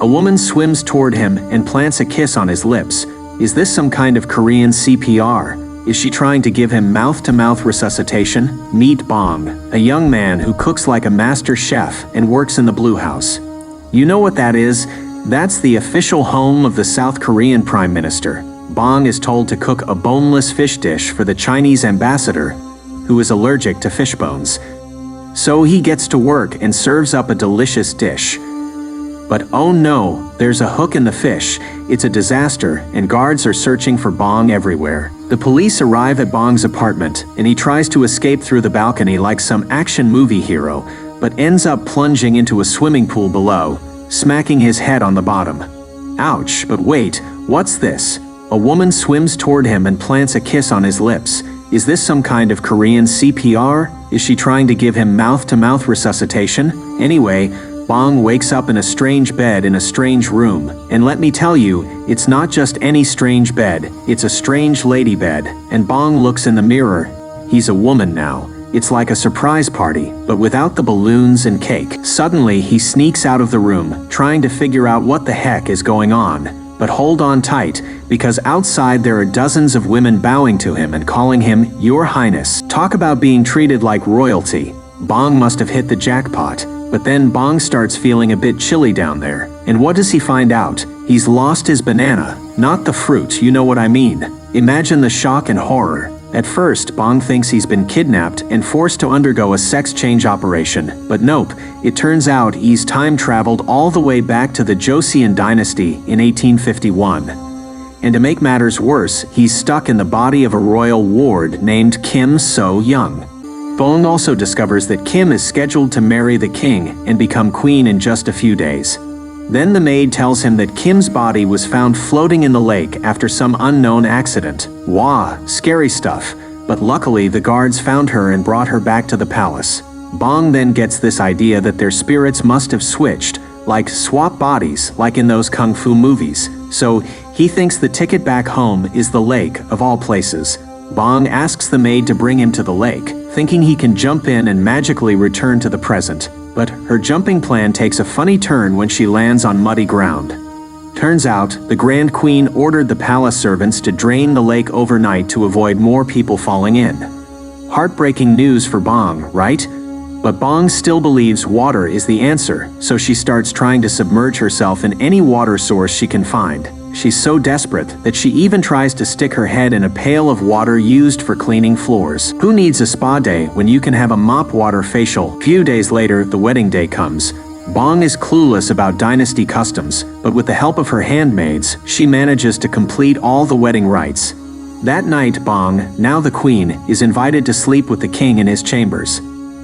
A woman swims toward him and plants a kiss on his lips. Is this some kind of Korean CPR? Is she trying to give him mouth-to-mouth resuscitation? Meet Bong, a young man who cooks like a master chef and works in the Blue House. You know what that is? That's the official home of the South Korean Prime Minister. Bong is told to cook a boneless fish dish for the Chinese ambassador, who is allergic to fish bones. So he gets to work and serves up a delicious dish. But oh no, there's a hook in the fish. It's a disaster, and guards are searching for Bong everywhere. The police arrive at Bong's apartment, and he tries to escape through the balcony like some action movie hero, but ends up plunging into a swimming pool below, smacking his head on the bottom. Ouch, but wait, what's this? A woman swims toward him and plants a kiss on his lips. Is this some kind of Korean CPR? Is she trying to give him mouth-to-mouth resuscitation? Anyway, Bong wakes up in a strange bed in a strange room, and let me tell you, it's not just any strange bed, it's a strange lady bed, and Bong looks in the mirror. He's a woman now. It's like a surprise party, but without the balloons and cake. Suddenly, he sneaks out of the room, trying to figure out what the heck is going on. But hold on tight, because outside there are dozens of women bowing to him and calling him Your Highness. Talk about being treated like royalty. Bong must have hit the jackpot. But then Bong starts feeling a bit chilly down there. And what does he find out? He's lost his banana. Not the fruit, you know what I mean. Imagine the shock and horror. At first, Bong thinks he's been kidnapped and forced to undergo a sex change operation. But nope, it turns out he's time-traveled all the way back to the Joseon dynasty in 1851. And to make matters worse, he's stuck in the body of a royal ward named Kim So-young. Bong also discovers that Kim is scheduled to marry the king and become queen in just a few days. Then the maid tells him that Kim's body was found floating in the lake after some unknown accident. Wah, scary stuff. But luckily the guards found her and brought her back to the palace. Bong then gets this idea that their spirits must have switched, like swap bodies, like in those kung fu movies. So he thinks the ticket back home is the lake, of all places. Bong asks the maid to bring him to the lake, thinking he can jump in and magically return to the present. But her jumping plan takes a funny turn when she lands on muddy ground. Turns out, the Grand Queen ordered the palace servants to drain the lake overnight to avoid more people falling in. Heartbreaking news for Bong, right? But Bong still believes water is the answer, so she starts trying to submerge herself in any water source she can find. She's so desperate that she even tries to stick her head in a pail of water used for cleaning floors. Who needs a spa day when you can have a mop water facial? Few days later, the wedding day comes. Bong is clueless about dynasty customs, but with the help of her handmaids, she manages to complete all the wedding rites. That night, Bong, now the queen, is invited to sleep with the king in his chambers.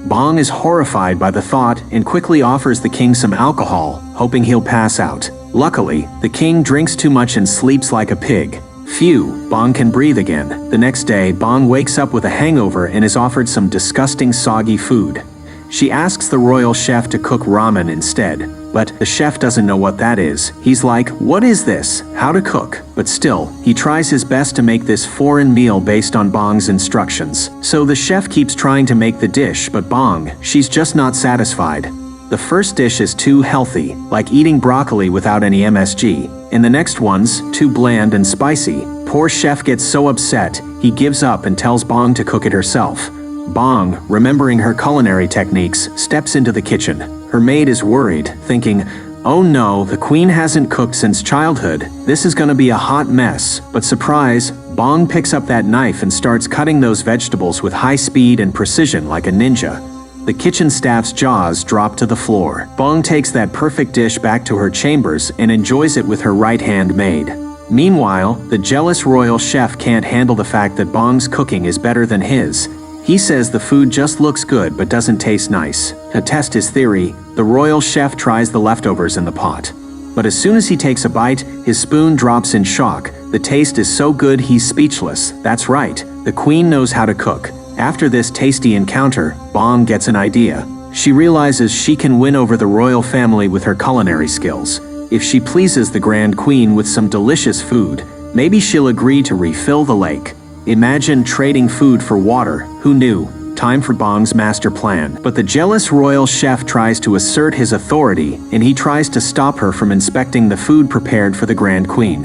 Bong is horrified by the thought and quickly offers the king some alcohol, hoping he'll pass out. Luckily, the king drinks too much and sleeps like a pig. Phew, Bong can breathe again. The next day, Bong wakes up with a hangover and is offered some disgusting soggy food. She asks the royal chef to cook ramen instead, but the chef doesn't know what that is. He's like, what is this? How to cook? But still, he tries his best to make this foreign meal based on Bong's instructions. So the chef keeps trying to make the dish, but Bong, she's just not satisfied. The first dish is too healthy, like eating broccoli without any MSG, and the next one's too bland and spicy. Poor chef gets so upset, he gives up and tells Bong to cook it herself. Bong, remembering her culinary techniques, steps into the kitchen. Her maid is worried, thinking, oh no, the queen hasn't cooked since childhood. This is gonna be a hot mess. But surprise, Bong picks up that knife and starts cutting those vegetables with high speed and precision like a ninja. The kitchen staff's jaws drop to the floor. Bong takes that perfect dish back to her chambers and enjoys it with her right-hand maid. Meanwhile, the jealous royal chef can't handle the fact that Bong's cooking is better than his. He says the food just looks good but doesn't taste nice. To test his theory, the royal chef tries the leftovers in the pot. But as soon as he takes a bite, his spoon drops in shock. The taste is so good he's speechless. That's right, the queen knows how to cook. After this tasty encounter, Bong gets an idea. She realizes she can win over the royal family with her culinary skills. If she pleases the Grand Queen with some delicious food, maybe she'll agree to refill the lake. Imagine trading food for water, who knew? time for Bong's master plan. But the jealous royal chef tries to assert his authority, and he tries to stop her from inspecting the food prepared for the Grand Queen.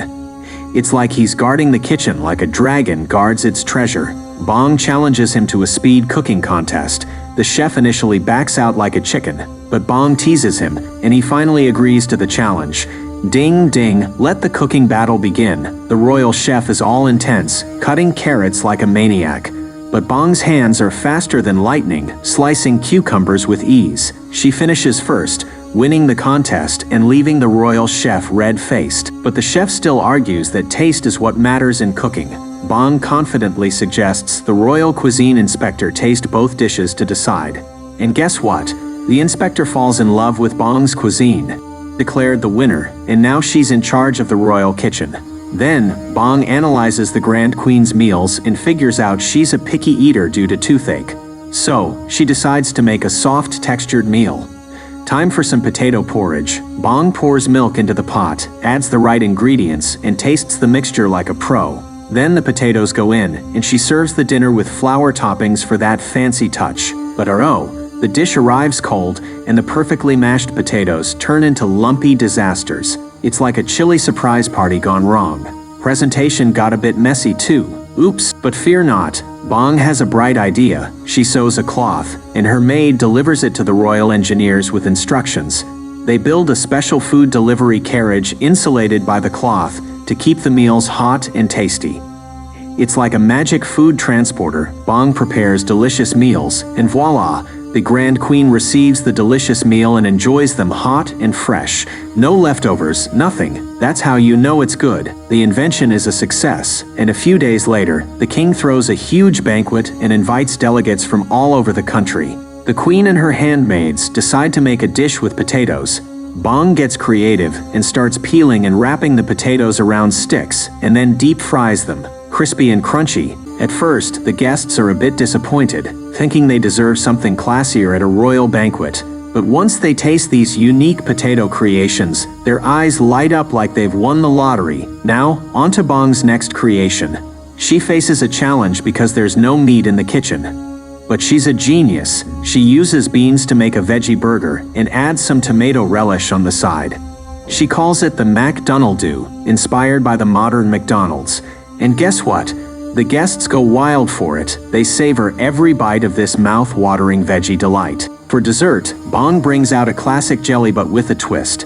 It's like he's guarding the kitchen like a dragon guards its treasure. Bong challenges him to a speed cooking contest. The chef initially backs out like a chicken, but Bong teases him, and he finally agrees to the challenge. Ding ding, let the cooking battle begin. The royal chef is all intense, cutting carrots like a maniac. But Bong's hands are faster than lightning, slicing cucumbers with ease. She finishes first, winning the contest and leaving the royal chef red-faced. But the chef still argues that taste is what matters in cooking. Bong confidently suggests the royal cuisine inspector taste both dishes to decide. And guess what? The inspector falls in love with Bong's cuisine, declared the winner, and now she's in charge of the royal kitchen. Then, Bong analyzes the Grand Queen's meals and figures out she's a picky eater due to toothache. So, she decides to make a soft, textured meal. Time for some potato porridge. Bong pours milk into the pot, adds the right ingredients, and tastes the mixture like a pro. Then the potatoes go in, and she serves the dinner with flour toppings for that fancy touch. But the dish arrives cold, and the perfectly mashed potatoes turn into lumpy disasters. It's like a chili surprise party gone wrong. Presentation got a bit messy too. Oops, but fear not. Bong has a bright idea. She sews a cloth, and her maid delivers it to the royal engineers with instructions. They build a special food delivery carriage insulated by the cloth to keep the meals hot and tasty. It's like a magic food transporter. Bong prepares delicious meals, and voila! The Grand Queen receives the delicious meal and enjoys them hot and fresh. No leftovers, nothing. That's how you know it's good. The invention is a success, and a few days later, the king throws a huge banquet and invites delegates from all over the country. The queen and her handmaids decide to make a dish with potatoes. Bong gets creative and starts peeling and wrapping the potatoes around sticks, and then deep fries them, crispy and crunchy. At first, the guests are a bit disappointed, thinking they deserve something classier at a royal banquet. But once they taste these unique potato creations, their eyes light up like they've won the lottery. Now, on to Bong's next creation. She faces a challenge because there's no meat in the kitchen. But she's a genius. She uses beans to make a veggie burger and adds some tomato relish on the side. She calls it the McDonald's, inspired by the modern McDonald's. And guess what? The guests go wild for it. They savor every bite of this mouth-watering veggie delight. For dessert, Bong brings out a classic jelly but with a twist.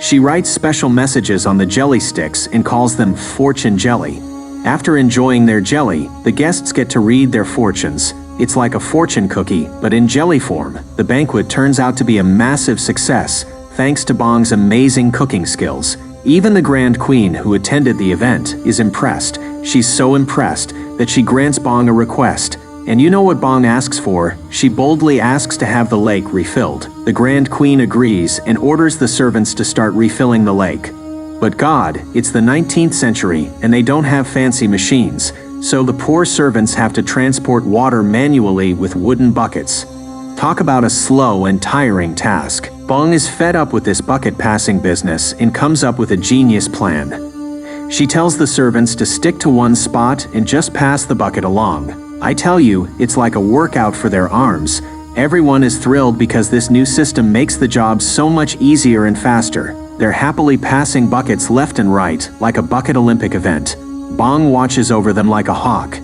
She writes special messages on the jelly sticks and calls them fortune jelly. After enjoying their jelly, the guests get to read their fortunes. It's like a fortune cookie, but in jelly form. The banquet turns out to be a massive success, thanks to Bong's amazing cooking skills. Even the Grand Queen, who attended the event, is impressed. She's so impressed that she grants Bong a request. And you know what Bong asks for? She boldly asks to have the lake refilled. The Grand Queen agrees and orders the servants to start refilling the lake. But God, it's the 19th century and they don't have fancy machines, so the poor servants have to transport water manually with wooden buckets. Talk about a slow and tiring task. Bong is fed up with this bucket passing business and comes up with a genius plan. She tells the servants to stick to one spot and just pass the bucket along. I tell you, it's like a workout for their arms. Everyone is thrilled because this new system makes the job so much easier and faster. They're happily passing buckets left and right, like a bucket Olympic event. Bong watches over them like a hawk,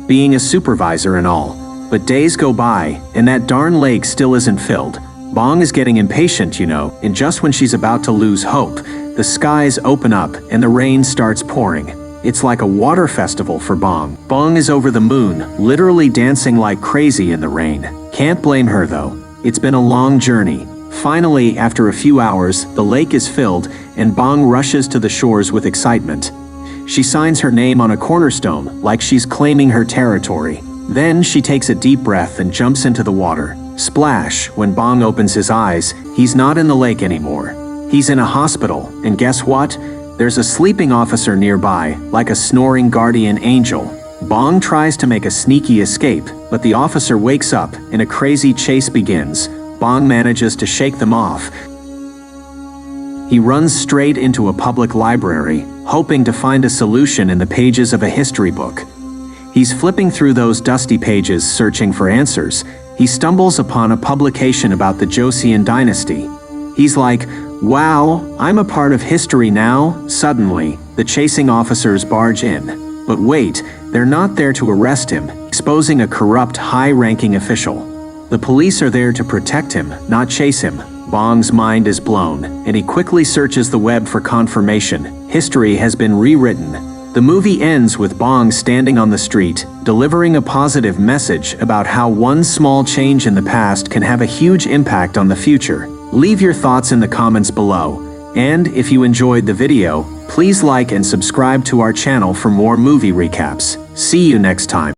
being a supervisor and all. But days go by, and that darn lake still isn't filled. Bong is getting impatient, and just when she's about to lose hope, the skies open up and the rain starts pouring. It's like a water festival for Bong. Bong is over the moon, literally dancing like crazy in the rain. Can't blame her though. It's been a long journey. Finally, after a few hours, the lake is filled and Bong rushes to the shores with excitement. She signs her name on a cornerstone like she's claiming her territory. Then she takes a deep breath and jumps into the water. Splash! When Bong opens his eyes, he's not in the lake anymore. He's in a hospital, and guess what? There's a sleeping officer nearby, like a snoring guardian angel. Bong tries to make a sneaky escape, but the officer wakes up and a crazy chase begins. Bong manages to shake them off. He runs straight into a public library, hoping to find a solution in the pages of a history book. He's flipping through those dusty pages searching for answers. He stumbles upon a publication about the Joseon dynasty. He's like, wow, I'm a part of history now. Suddenly, the chasing officers barge in. But wait, they're not there to arrest him, exposing a corrupt, high-ranking official. The police are there to protect him, not chase him. Bong's mind is blown, and he quickly searches the web for confirmation. History has been rewritten. The movie ends with Bong standing on the street, delivering a positive message about how one small change in the past can have a huge impact on the future. Leave your thoughts in the comments below. And if you enjoyed the video, please like and subscribe to our channel for more movie recaps. See you next time.